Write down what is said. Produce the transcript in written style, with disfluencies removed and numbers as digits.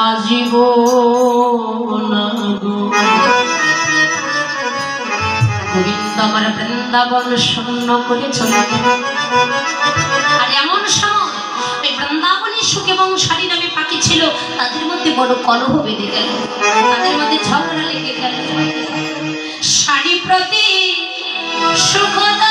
আজিব না গো গোবিন্দ আমার বৃন্দাবন শূন্য করে চলে গেল। আর এমন সময় ওই বৃন্দাবনের সুখ এবং শাড়ি নামে পাখি ছিল, তাদের মধ্যে বড় কলহ বেঁধে গেল, তাদের মধ্যে ঝগড়া লেগে গেল। শাড়ি প্রতি সুখদা